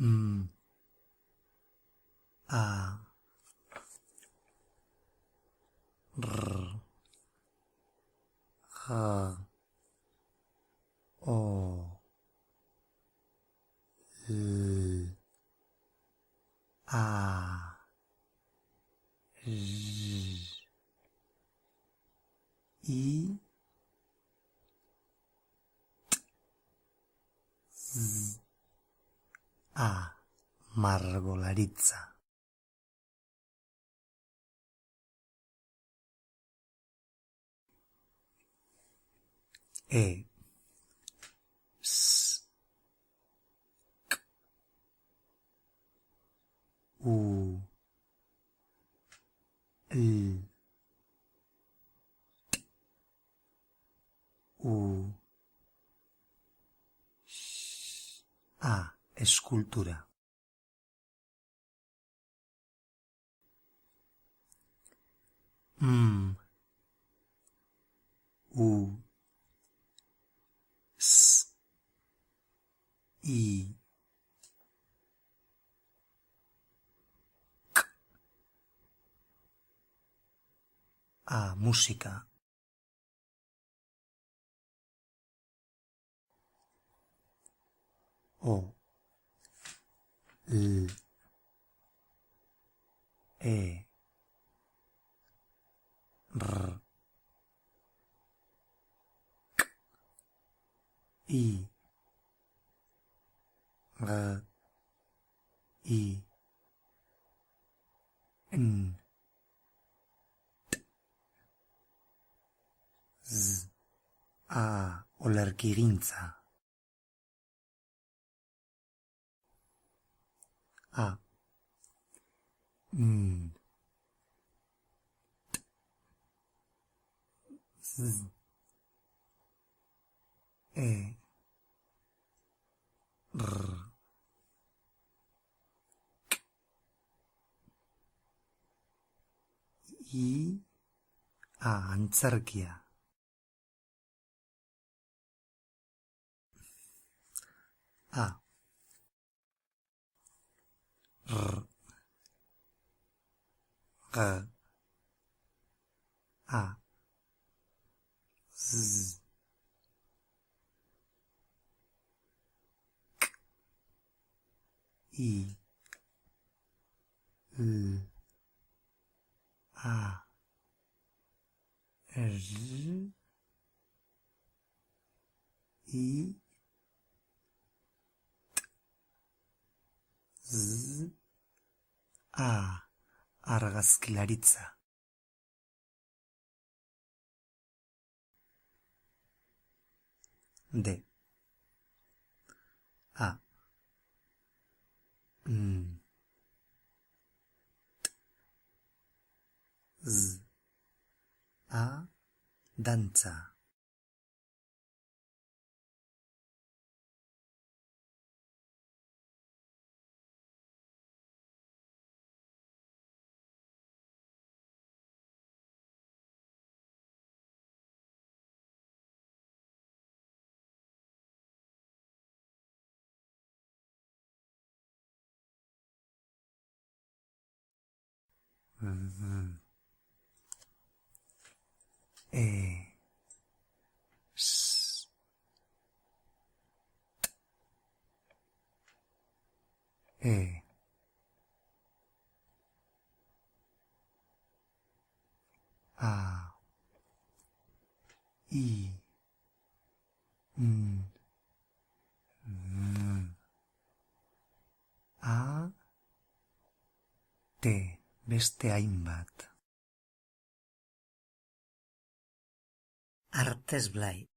A, R, H, O, L, A, J, I, Z, A, margolaritza. E, S, K, U, L, T, U, Sh, A, escultura. U, S, I, K, A, música. O, L, E, R, K, I, G, I, N, T, Z, A, olerkigintza. A, N, T, Z, E, R, K, I, A, antzerkia. A, R, G, A, Z, K, I, L, A, J, I, Z, A, argazkilaritza. D, A, N, T, Z, A, dantza. E, S, T, E, A, I, N, A, T, beste hainbat. Artes Blai.